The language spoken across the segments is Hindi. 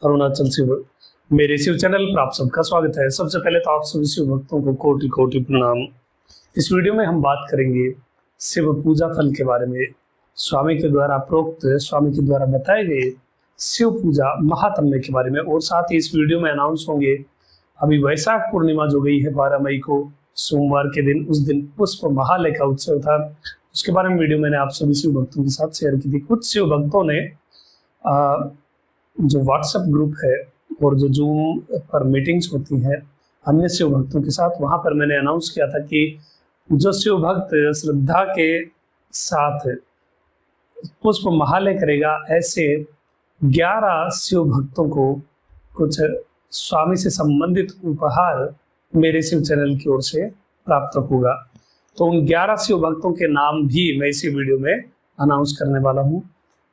अरुणाचल शिव। मेरे शिव चैनल पर आप सबका स्वागत है। सबसे पहले तो आप सभी शिव भक्तों को कोटि कोटि प्रणाम। इस वीडियो में हम बात करेंगे शिव पूजा फल के बारे में। स्वामी के द्वारा प्रोक्त, स्वामी के द्वारा बताए गए शिव पूजा महात्म्य के बारे में, और साथ ही इस वीडियो में अनाउंस होंगे अभी वैशाख पूर्णिमा जो गई है 12 मई को, सोमवार के दिन, उस दिन पुष्प महालय का उत्सव था। उसके बारे में वीडियो मैंने आप सभी शिव भक्तों के साथ शेयर की थी। कुछ शिव भक्तों ने जो व्हाट्सएप ग्रुप है और जो जूम पर मीटिंग्स होती हैं अन्य शिव भक्तों के साथ, वहां पर मैंने अनाउंस किया था कि जो शिव भक्त श्रद्धा के साथ पुष्प महालय करेगा, ऐसे 11 शिव भक्तों को कुछ स्वामी से संबंधित उपहार मेरे शिव चैनल की ओर से प्राप्त होगा। तो उन 11 शिव भक्तों के नाम भी मैं इसी वीडियो में अनाउंस करने वाला हूं,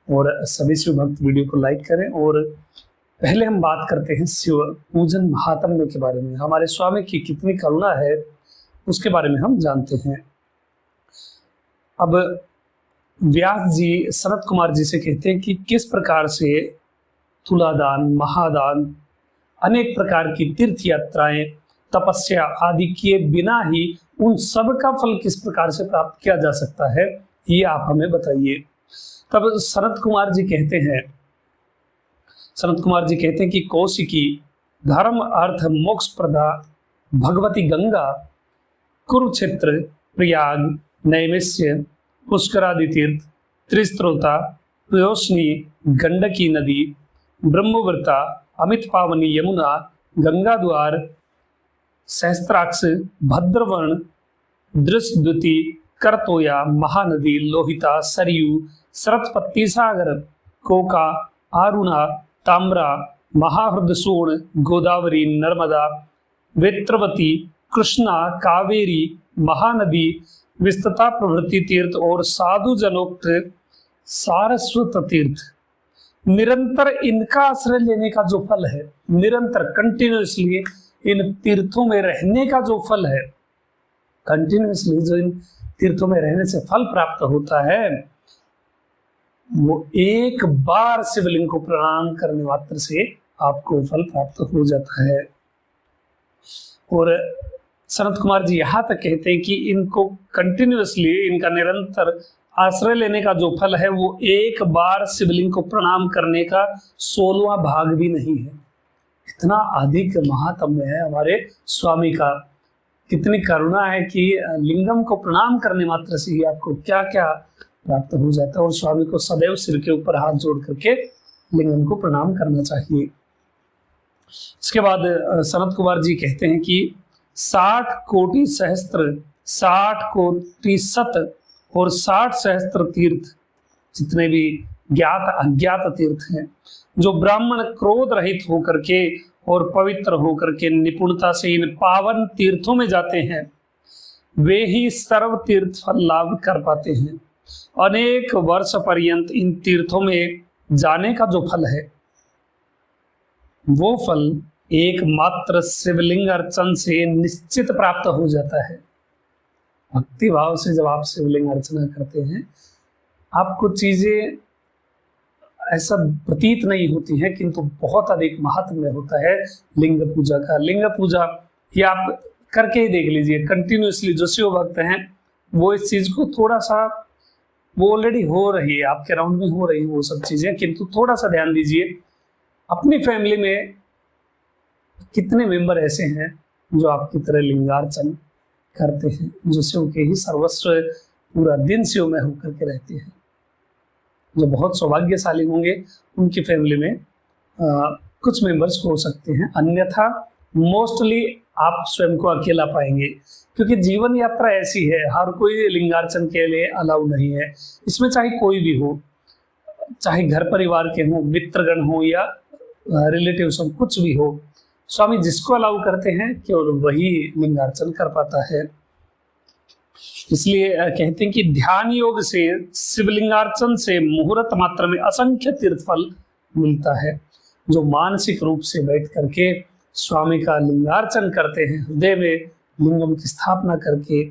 और सभी शिव भक्त वीडियो को लाइक करें। और पहले हम बात करते हैं शिव पूजन महात्म्य के बारे में। हमारे स्वामी की कितनी करुणा है उसके बारे में हम जानते हैं। अब व्यास जी सनत कुमार जी से कहते हैं कि किस प्रकार से तुलादान, महादान, अनेक प्रकार की तीर्थ यात्राएं, तपस्या आदि किए बिना ही उन सब का फल किस प्रकार से प्राप्त किया जा सकता है, ये आप हमें बताइए। तब सनत कुमार जी कहते हैं कि कौशिकी, धर्म अर्थ मोक्ष प्रदा भगवती गंगा, कुरुक्षेत्र, प्रयाग, नैमिष्य, पुष्करादि तीर्थ, त्रिस्त्रोता, प्योष्णी, गंडकी नदी, ब्रह्मवृता, अमित पावनी यमुना, गंगा द्वार, सहस्त्राक्ष, भद्रवर्ण, दृष्टद्युति, करतोया, महानदी, लोहिता, सरयू, सरस्वती सागर, कोका, आरुणा, ताम्रा, महाहृदसूर्ण, गोदावरी, नर्मदा, वेत्रवती, कृष्णा, कावेरी, महानदी, विस्तता प्रभृति तीर्थ और साधु जनोक्त सारस्वत तीर्थ, निरंतर इनका आश्रय लेने का जो फल है, निरंतर कंटिन्यूसली इन तीर्थों में रहने का जो फल है, कंटिन्यूसली जो इन तीर्थों में रहने से फल प्राप्त होता है, वो एक बार शिवलिंग को प्रणाम करने मात्र से आपको फल प्राप्त हो जाता है। और सनत कुमार जी यहाँ तक कहते हैं कि इनको कंटिन्यूसली, इनका निरंतर आश्रय लेने का जो फल है वो एक बार शिवलिंग को प्रणाम करने का 16वां भाग भी नहीं है। इतना अधिक महात्म्य है हमारे स्वामी का। कितनी करुणा है कि लिंगम को प्रणाम करने मात्र से ही आपको क्या क्या प्राप्त हो जाता है। और स्वामी को सदैव सिर के ऊपर हाथ जोड़ करके लिंगम को प्रणाम करना चाहिए। इसके बाद सनत कुमार जी कहते हैं कि 60 कोटि सहस्त्र, 60 कोटि शत और 60 सहस्त्र तीर्थ, जितने भी ज्ञात अज्ञात तीर्थ हैं, जो ब्राह्मण क्रोध रहित होकर के और पवित्र होकर के निपुणता से इन पावन तीर्थों में जाते हैं, वे ही सर्व तीर्थ फल लाभ कर पाते हैं। अनेक वर्ष पर्यंत इन तीर्थों में जाने का जो फल है, वो फल एकमात्र शिवलिंग अर्चन से निश्चित प्राप्त हो जाता है। भक्ति भाव से जब आप शिवलिंग अर्चना करते हैं, आपको चीजें ऐसा प्रतीत नहीं होती है, किंतु बहुत अधिक महात्म्य होता है लिंग पूजा का। लिंग पूजा ये आप करके ही देख लीजिए कंटिन्यूसली। जो शिव भक्त हैं वो इस चीज को थोड़ा सा, वो ऑलरेडी हो रही है, आपके राउंड में हो रही है वो सब चीजें, किंतु थोड़ा सा ध्यान दीजिए अपनी फैमिली में कितने मेंबर ऐसे हैं जो आपकी तरह लिंगार्चन करते हैं, जो शिव के ही सर्वस्व पूरा दिन शिव में होकर के रहते हैं। जो बहुत सौभाग्यशाली होंगे उनकी फैमिली में कुछ मेंबर्स हो सकते हैं, अन्यथा मोस्टली आप स्वयं को अकेला पाएंगे। क्योंकि जीवन यात्रा ऐसी है, हर कोई लिंगार्चन के लिए अलाउ नहीं है। इसमें चाहे कोई भी हो, चाहे घर परिवार के हों, मित्रगण हो या रिलेटिव्स हो, कुछ भी हो, स्वामी जिसको अलाउ करते हैं केवल वही लिंगार्चन कर पाता है। इसलिए कहते हैं कि ध्यान योग से, शिवलिंगार्चन से मुहूर्त मात्र में असंख्य तीर्थ फल मिलता है। जो मानसिक रूप से बैठ करके स्वामी का लिंगार्चन करते हैं, हृदय में लिंगम की स्थापना करके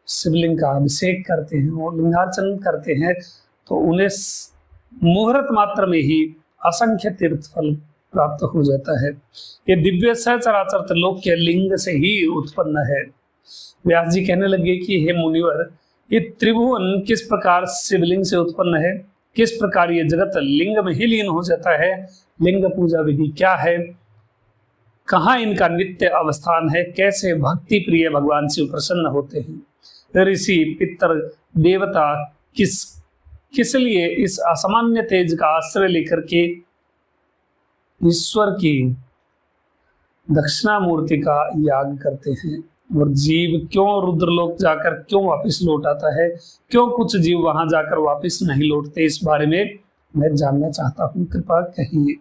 शिवलिंग का अभिषेक करते हैं और लिंगार्चन करते हैं, तो उन्हें मुहूर्त मात्र में ही असंख्य तीर्थ फल प्राप्त हो जाता है। ये दिव्य सहचराचर त्रिलोक्य लिंग से ही उत्पन्न है। व्यास जी कहने लगे कि हे मुनिवर, ये त्रिभुवन किस प्रकार शिवलिंग से उत्पन्न है, किस प्रकार ये जगत लिंग में ही लीन हो जाता है, लिंग पूजा विधि क्या है, कहाँ इनका नित्य अवस्थान है, कैसे भक्ति प्रिय भगवान शिव प्रसन्न होते हैं, ऋषि पितर देवता किस लिए इस असामान्य तेज का आश्रय लेकर के ईश्वर की दक्षिणामूर्ति का याग करते हैं, और जीव क्यों रुद्रलोक जाकर क्यों वापस लौट आता है, क्यों कुछ जीव वहां जाकर वापस नहीं लौटते, इस बारे में मैं जानना चाहता हूँ, कृपा कहिए।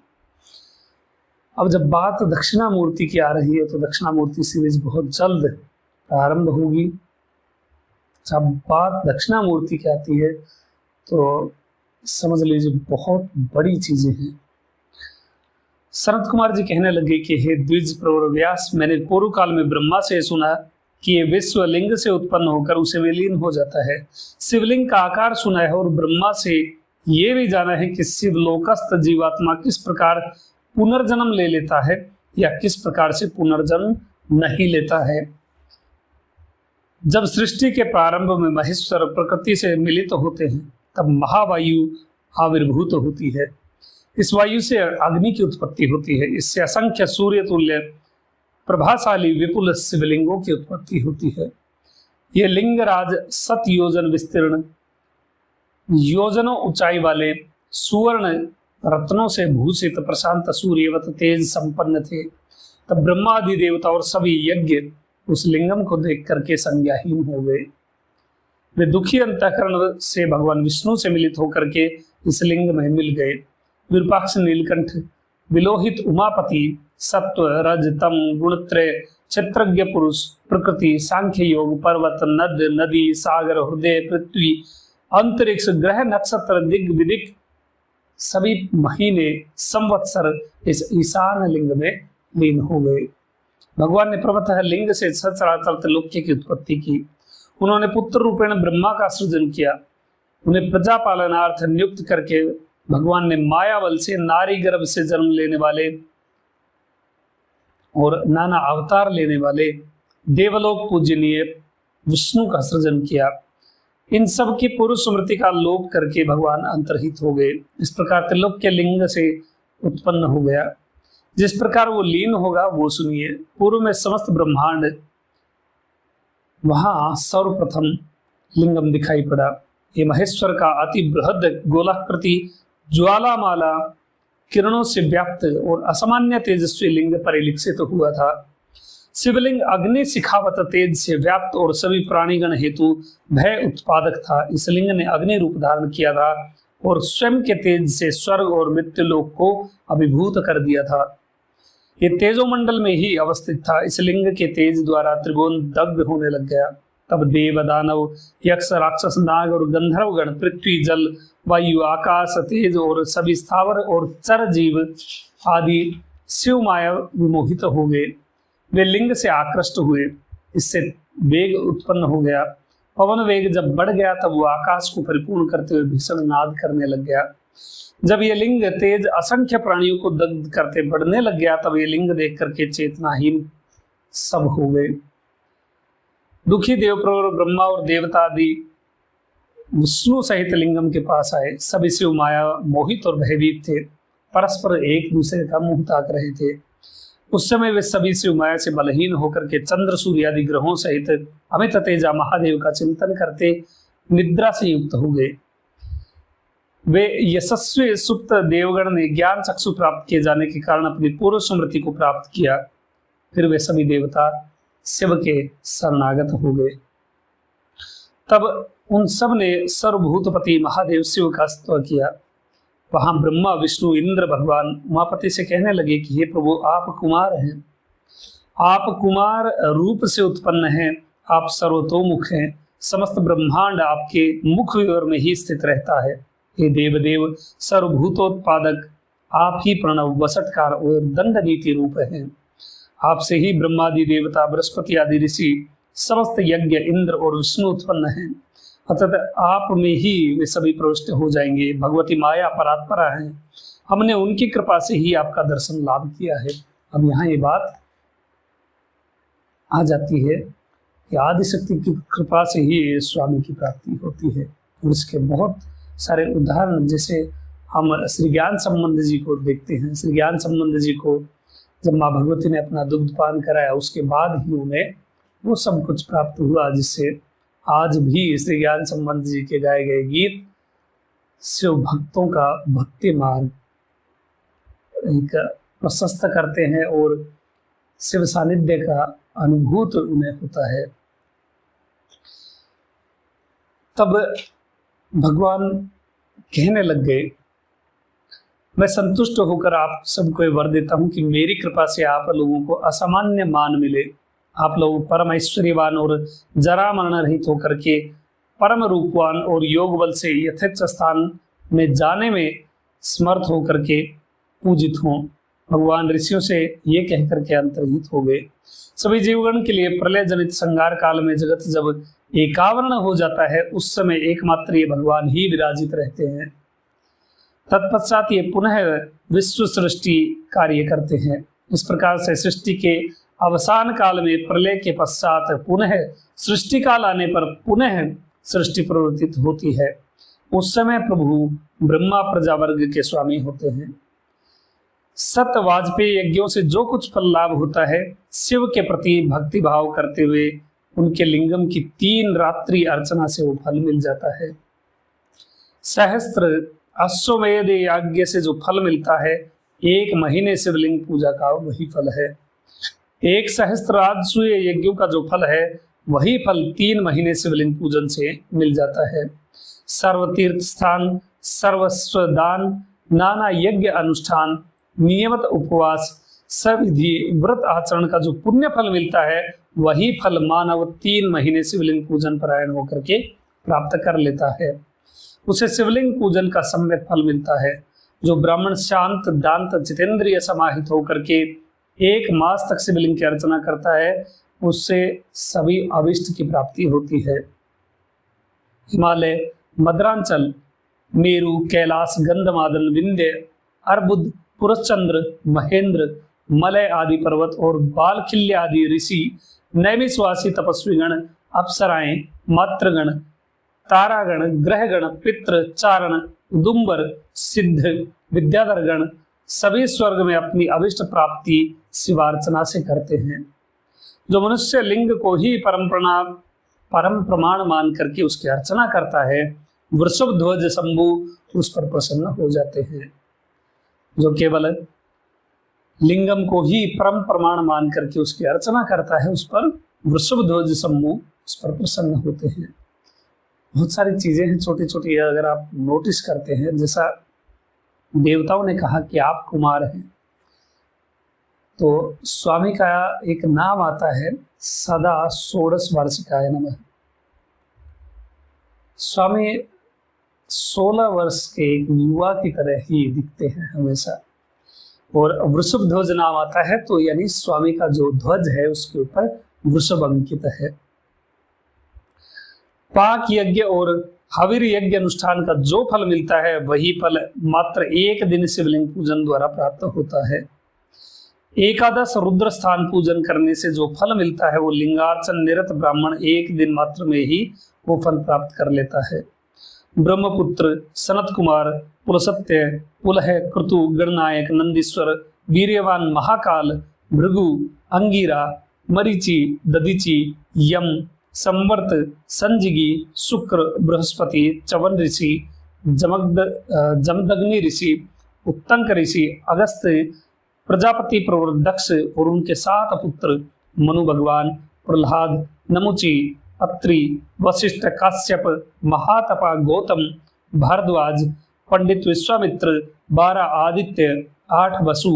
अब जब बात दक्षिणामूर्ति की आ रही है तो दक्षिणामूर्ति सीरीज बहुत जल्द प्रारंभ होगी। जब बात दक्षिणामूर्ति की आती है तो समझ लीजिए बहुत बड़ी चीजें हैं। सनत कुमार जी कहने लगे कि हे द्विज प्रवर व्यास, मैंने पूर्व काल में ब्रह्मा से सुना कि ये विश्व लिंग से उत्पन्न होकर उसे विलीन हो जाता है। शिवलिंग का आकार सुना है और ब्रह्मा से ये भी जाना है कि शिवलोकस्थ जीवात्मा किस प्रकार पुनर्जन्म ले लेता है या किस प्रकार से पुनर्जन्म नहीं लेता है। जब सृष्टि के प्रारंभ में महेश्वर प्रकृति से मिलित होते हैं तब महावायु आविर्भूत होती है। इस वायु से अग्नि की उत्पत्ति होती है। इससे असंख्य सूर्य तुल्य प्रभाशाली विपुल शिवलिंगों की उत्पत्ति होती है। ये लिंगराज 7 योजन विस्तीर्ण, योजनों ऊंचाई वाले सुवर्ण रत्नों से भूषित प्रशांत सूर्यवत तेज संपन्न थे। तब ब्रह्मा आदि देवता और सभी यज्ञ उस लिंगम को देख करके संज्ञाहीन हो गए। वे दुखी अंतःकरण से भगवान विष्णु से मिलित होकर के इस लिंग में मिल गए। विरूपाक्ष नीलकंठ, विलोहित उमापति, सत्व रज तम गुणत्रय, क्षेत्रज्ञ पुरुष, प्रकृति, सांख्य योग, पर्वत, नद नदी, सागर, हृदय, पृथ्वी, अंतरिक्ष, ग्रह, नक्षत्र, दिग विदिक सभी महीने संवत्सर इस ईशान लिंग में लीन हो गए। भगवान ने प्रभुतः लिंग से सचराचर त्रिलोक्य की उत्पत्ति की। उन्होंने पुत्र रूपेण ब्रह्मा का सृजन किया। उन्हें प्रजा पालनार्थ नियुक्त करके भगवान ने मायाबल से नारी गर्भ से जन्म लेने वाले और नाना अवतार लेने वाले देवलोक पूजनीय विष्णु का सृजन किया। इन सब की पूर्व स्मृति का लोप करके भगवान अंतर्हित हो गए। इस प्रकार त्रिलोक्य लिंग से उत्पन्न हो गया। जिस प्रकार वो लीन होगा वो सुनिए। पूर्व में समस्त ब्रह्मांड, वहां सर्वप्रथम लिंगम दिखाई पड़ा। ये महेश्वर का अति बृहद गोलाकृति ज्वालामाला किरणों से व्याप्त और असामान्य तेजस्वी लिंग परिलक्षित हुआ था। शिवलिंग अग्नि शिखावत तेज से व्याप्त और सभी प्राणीगण हेतु भय उत्पादक था। इस लिंग ने अग्नि रूप धारण किया था और स्वयं के तेज से स्वर्ग और मृत्युलोक को अभिभूत कर दिया था। ये तेजोमंडल में ही अवस्थित था। इस लिंग के तेज द्वारा त्रिभुवन दग्ध होने लग गया। तब देव, दानव, यक्ष, राक्षस, नाग और गंधर्वगण, पृथ्वी, जल, वायु, आकाश, तेज और सभी स्थावर और चर जीव आदि शिव माया विमोहित हो गए। वे लिंग से आकृष्ट हुए। इससे वेग उत्पन्न हो गया। पवन वेग जब बढ़ गया तब वो आकाश को परिपूर्ण करते हुए भीषण नाद करने लग गया। जब ये लिंग तेज असंख्य प्राणियों को दग्ध करते बढ़ने लग गया तब ये लिंग देख करके चेतनाहीन सब हो गए। दुखी देवप्रवर ब्रह्मा और देवता आदि विष्णु सहित लिंगम के पास आए। सभी शिव माया मोहित और भयभीत थे, परस्पर एक दूसरे का मुंह ताक रहे थे। उस समय वे सभी शिव माया से बलहीन होकर के चंद्र सूर्य आदि ग्रहों सहित अमित तेजा महादेव का चिंतन करते निद्रा से युक्त हो गए। वे यशस्वी सुप्त देवगण ने ज्ञान चक्षु प्राप्त किए जाने के कारण अपनी पूर्व स्मृति को प्राप्त किया। फिर वे सभी देवता शिव के शरणागत हो गए। तब उन सब ने सर्वभूतपति महादेव शिव का स्तव किया। वहां ब्रह्मा, विष्णु, इंद्र भगवान उमापति से कहने लगे कि हे प्रभु, आप कुमार हैं, आप कुमार रूप से उत्पन्न हैं, आप सर्वतोमुख हैं, समस्त ब्रह्मांड आपके मुख विवर में ही स्थित रहता है। हे देवदेव, सर्वभूतोत्पादक आप ही प्रणव, वसटकार और दंड नीति रूप हैं। आपसे ही ब्रह्मादि देवता, बृहस्पति आदि ऋषि, समस्त यज्ञ, इंद्र और विष्णु उत्पन्न हैं। अतः आप में ही वे सभी प्रविष्ट हो जाएंगे। भगवती माया परात्परा है, हमने उनकी कृपा से ही आपका दर्शन लाभ किया है। अब यहाँ ये बात आ जाती है कि आदिशक्ति की कृपा से ही स्वामी की प्राप्ति होती है। और इसके बहुत सारे उदाहरण, जैसे हम श्री ज्ञान संबंध जी को देखते हैं। श्री ज्ञान संबंध जी को जब माँ भगवती ने अपना दुग्ध पान कराया, उसके बाद ही उन्हें वो सब कुछ प्राप्त हुआ, जिससे आज भी श्री ज्ञान संबंध जी के गाए गए गीत शिव भक्तों का भक्ति मार्ग एक प्रशस्त करते हैं और शिव सानिध्य का अनुभूत उन्हें होता है। तब भगवान कहने लग गए, मैं संतुष्ट होकर आप सबको वर देता हूं कि मेरी कृपा से आप लोगों को असामान्य मान मिले। आप लोग परम ऐश्वर्यवान और जरा मरण रहित होकर के परम रूपवान और योग बल से यथेच्छ स्थान में जाने में समर्थ होकर के पूजित हों। भगवान ऋषियों से ये कहकर के अंतर्हित हो गए। सभी जीवगण के लिए प्रलय जनित संहार काल में जगत जब एकावरण हो जाता है, उस समय एकमात्र ये भगवान ही विराजित रहते हैं। तत्पश्चात ये पुनः विश्व सृष्टि कार्य करते हैं। इस प्रकार से सृष्टि के अवसान काल में प्रलय के पश्चात पुनः सृष्टि काल आने पर पुनः सृष्टि प्रवर्तित होती है। उस समय प्रभु ब्रह्मा प्रजावर्ग के स्वामी होते हैं। सत वाजपेयी यज्ञों से जो कुछ फल लाभ होता है, शिव के प्रति भक्ति भाव करते हुए उनके लिंगम की 3 रात्रि अर्चना से वो फल मिल जाता है। सहस्त्र अश्वमेध यज्ञ से जो फल मिलता है, 1 महीने शिवलिंग पूजा का वही फल है। 1 सहस्त्रार्षूय यज्ञों का जो फल है, वही फल 3 महीने शिवलिंग पूजन से मिल जाता है। सर्व तीर्थ स्थान, सर्वस्व दान, नाना यज्ञ अनुष्ठान, नियमित उपवास, सविधि व्रत आचरण का जो पुण्य फल मिलता है, वही फल मानव 3 महीने शिवलिंग पूजन परायण होकर के प्राप्त कर लेता है। उसे शिवलिंग पूजन का सम्यक फल मिलता है। जो ब्राह्मण शांत दांत जितेंद्रिय समाहित होकर के 1 मास तक शिवलिंग की अर्चना करता है, उससे सभी अभिष्ट की प्राप्ति होती है। हिमालय, मद्रांचल, मेरु, कैलाश, गंधमादन, विंध्य, अर्बुद, पुरश्चंद्र, महेंद्र, मलय आदि पर्वत और बालखिल्य आदि ऋषि, नैमिषवासी तपस्वीगण, अप्सराएं, मातृगण, तारागण, ग्रहगण, पितृ, चारण, उदुम्बर, सिद्ध, विद्याधरगण सभी स्वर्ग में अपनी अभिष्ट प्राप्ति शिवार्चना से करते हैं। जो मनुष्य लिंग को ही परम प्रमाण मान करके उसकी अर्चना करता है, वृषभ ध्वज शंभु उस पर प्रसन्न हो जाते हैं। जो केवल लिंगम को ही परम प्रमाण मान करके उसकी अर्चना करता है, उस पर वृषभ ध्वज शंभु उस पर प्रसन्न होते हैं। बहुत सारी चीजें हैं छोटी छोटी, अगर आप नोटिस करते हैं। जैसा देवताओं ने कहा कि आप कुमार हैं, तो स्वामी का एक नाम आता है सदा षोडश वार्षिकाय नमः। स्वामी 16 वर्ष के एक युवा की तरह ही दिखते हैं हमेशा। और वृषभ ध्वज नाम आता है, तो यानी स्वामी का जो ध्वज है उसके ऊपर वृषभ अंकित है। पाक यज्ञ और हविर यज्ञ अनुष्ठान का जो फल मिलता है, वही फल मात्र 1 दिन शिवलिंग पूजन द्वारा प्राप्त होता है। एकादश रुद्र स्थान पूजन करने से जो फल मिलता है, वो लिंगार्चन निरत ब्राह्मण 1 दिन मात्र में ही वो फल प्राप्त कर लेता है। ब्रह्मपुत्र, सनत कुमार, पुलसत्य, पुलह, क्रतु, गणनायक, नंदीश्वर, वीर्यवान, महाकाल, भृगु, अंगिरा, मरीचि, ददीचि, यम, संवर्त, संजिगी, शुक्र, बृहस्पति, चवन ऋषि, जमदग्नि ऋषि, उत्तंक ऋषि, अगस्त्य, प्रजापति प्रवर दक्ष और उनके 7 पुत्र मनु भगवान, प्रहलाद, नमुचि, अत्रि, वशिष्ठ, काश्यप, महातपा, गौतम, भारद्वाज, पंडित विश्वामित्र, 12 आदित्य, 8 वसु,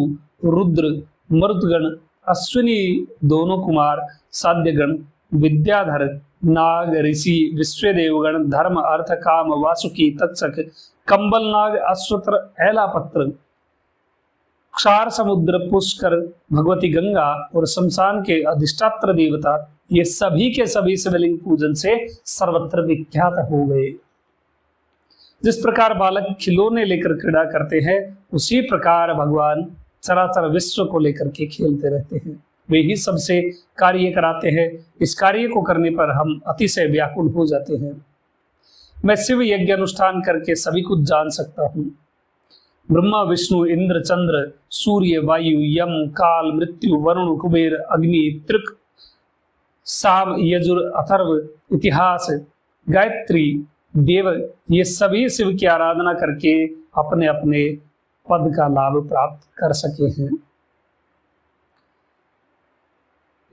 रुद्र, मरुदगण, अश्विनी दोनों कुमार, साध्यगण, विद्याधर, नाग, ऋषि, विश्वदेवगण, धर्म, अर्थ, काम, वासुकी, तक्षक, कंबल नाग, अश्वत्र, ऐलापत्र, क्षार समुद्र, पुष्कर, भगवती गंगा और शमशान के अधिष्ठात्र देवता, ये सभी के सभी शिवलिंग पूजन से सर्वत्र विख्यात हो गए। जिस प्रकार बालक खिलौने लेकर क्रीड़ा करते हैं, उसी प्रकार भगवान चराचर विश्व को लेकर के खेलते रहते हैं। वे ही सबसे कार्य कराते हैं। इस कार्य को करने पर हम अतिशय व्याकुल हो जाते हैं। मैं शिव यज्ञ अनुष्ठान करके सभी कुछ जान सकता हूँ। ब्रह्मा, विष्णु, इंद्र, चंद्र, सूर्य, वायु, यम, काल, मृत्यु, वरुण, कुबेर, अग्नि, त्रिक, साम, यजुर, अथर्व, इतिहास, गायत्री, देव, ये सभी शिव की आराधना करके अपने अपने पद का लाभ प्राप्त कर सके हैं।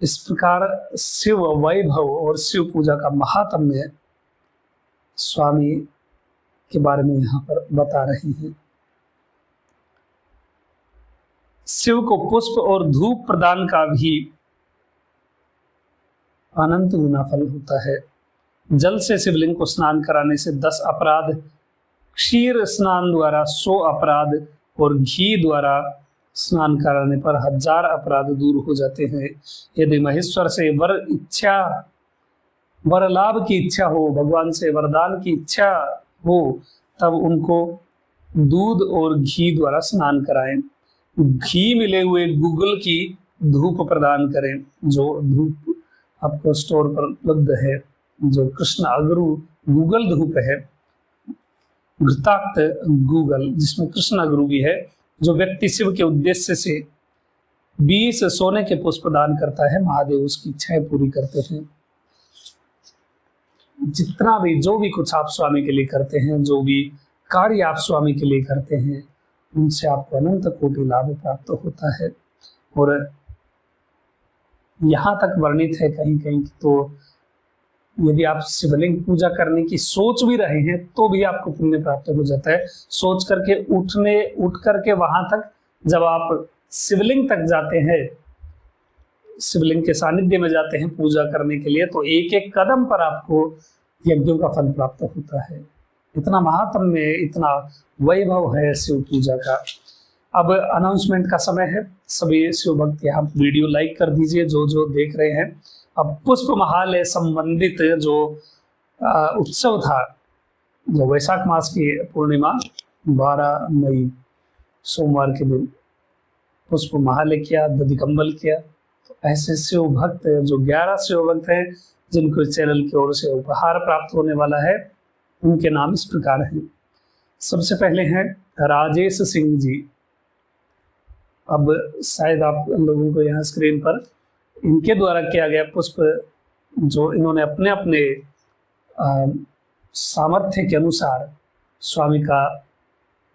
इस प्रकार शिव वैभव और शिव पूजा का महात्म्य स्वामी के बारे में यहाँ पर बता रहे हैं। शिव को पुष्प और धूप प्रदान का भी अनंत गुना फल होता है। जल से शिवलिंग को स्नान कराने से 10 अपराध, क्षीर स्नान द्वारा 100 अपराध और घी द्वारा स्नान कराने पर 1000 अपराध दूर हो जाते हैं। यदि महेश्वर से वर लाभ की इच्छा हो, भगवान से वरदान की इच्छा हो, तब उनको दूध और घी द्वारा स्नान कराएं। घी मिले हुए गूगल की धूप प्रदान करें, जो धूप आपको स्टोर पर उपलब्ध है, जो कृष्ण अगरु गूगल धूप है, घृताक्त गूगल जिसमें कृष्ण अगरु भी है, जो व्यक्ति शिव के उद्देश्य से 20 सोने के पुष्प दान करता है, महादेव उसकी इच्छाएं पूरी करते हैं। जितना भी जो भी कुछ आप स्वामी के लिए करते हैं, जो भी कार्य आप स्वामी के लिए करते हैं, उनसे आपको अनंत कोटि लाभ प्राप्त होता है। और यहाँ तक वर्णित है कहीं कहीं तो यदि आप शिवलिंग पूजा करने की सोच भी रहे हैं तो भी आपको पुण्य प्राप्त हो जाता है। सोच करके उठ करके वहां तक जब आप शिवलिंग तक जाते हैं, शिवलिंग के सानिध्य में जाते हैं पूजा करने के लिए, तो एक एक कदम पर आपको यज्ञों का फल प्राप्त होता है। इतना महात्म्य, इतना वैभव है शिव पूजा का। अब अनाउंसमेंट का समय है। सभी शिव भक्त यहाँ वीडियो लाइक कर दीजिए जो जो देख रहे हैं। अब पुष्प महालय संबंधित जो उत्सव था, जो वैशाख मास की पूर्णिमा 12 मई सोमवार के दिन पुष्प महालय किया, दधिकंबल किया। तो ऐसे शिव भक्त जो 11 शिव भक्त हैं जिनको इस चैनल की ओर से उपहार प्राप्त होने वाला है, उनके नाम इस प्रकार हैं। सबसे पहले हैं राजेश सिंह जी। अब शायद आप लोगों को यहाँ स्क्रीन पर इनके द्वारा किया गया पुष्प, जो इन्होंने अपने अपने सामर्थ्य के अनुसार स्वामी का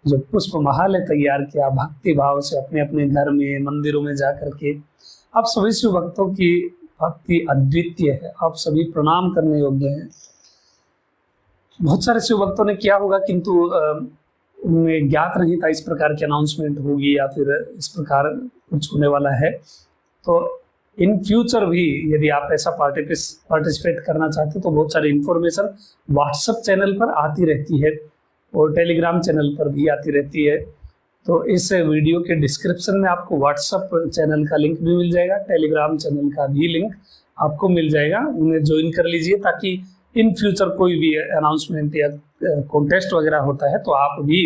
जो पुष्प महालय तैयार किया, भक्ति भाव से अपने अपने घर में, मंदिरों में जा करके। आप सभी शिव भक्तों की भक्ति अद्वितीय है, आप सभी प्रणाम करने योग्य हैं। बहुत सारे शिव भक्तों ने किया होगा, किंतु उन्हें ज्ञात नहीं था इस प्रकार की अनाउंसमेंट होगी या फिर इस प्रकार कुछ होने वाला है। तो इन फ्यूचर भी यदि आप ऐसा पार्टिसिपेट करना चाहते तो बहुत सारी इंफॉर्मेशन व्हाट्सएप चैनल पर आती रहती है और टेलीग्राम चैनल पर भी आती रहती है। तो इस वीडियो के डिस्क्रिप्शन में आपको व्हाट्सएप चैनल का लिंक भी मिल जाएगा, टेलीग्राम चैनल का भी लिंक आपको मिल जाएगा। उन्हें ज्वाइन कर लीजिए ताकि इन फ्यूचर कोई भी अनाउंसमेंट या कॉन्टेस्ट वगैरह होता है तो आप भी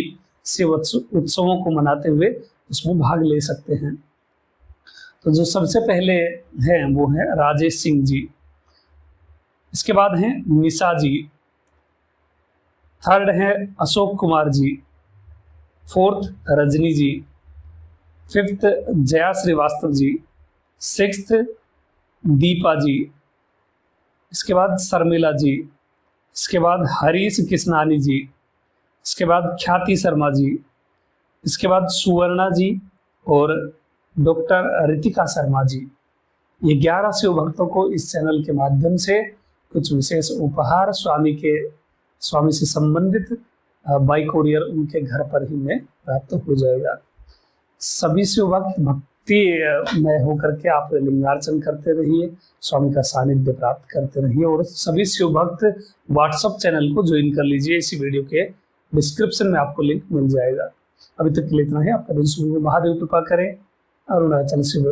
शिव उत्सवों को मनाते हुए उसमें भाग ले सकते हैं। तो जो सबसे पहले हैं वो है राजेश सिंह जी, इसके बाद हैं निशा जी, थर्ड है अशोक कुमार जी, फोर्थ रजनी जी, फिफ्थ जया श्रीवास्तव जी, सिक्स्थ दीपा जी, इसके बाद शर्मिला जी, इसके बाद हरीश किशनानी जी, इसके बाद ख्याति शर्मा जी, इसके बाद सुवर्णा जी और डॉक्टर रितिका शर्मा जी। ये 11 शिव भक्तों को इस चैनल के माध्यम से कुछ विशेष उपहार स्वामी से संबंधित बाई कोरियर उनके घर पर ही में प्राप्त हो जाएगा। सभी शिव भक्त भक्ति में होकर के आप लिंगार्चन करते रहिए, स्वामी का सानिध्य प्राप्त करते रहिए और सभी शिव भक्त व्हाट्सएप चैनल को ज्वाइन कर लीजिए। इसी वीडियो के डिस्क्रिप्शन में आपको लिंक मिल जाएगा। अभी तक के लिए इतना ही। आपका दिन शुभ हो, महादेव कृपा करें। अरुणाचल शिव।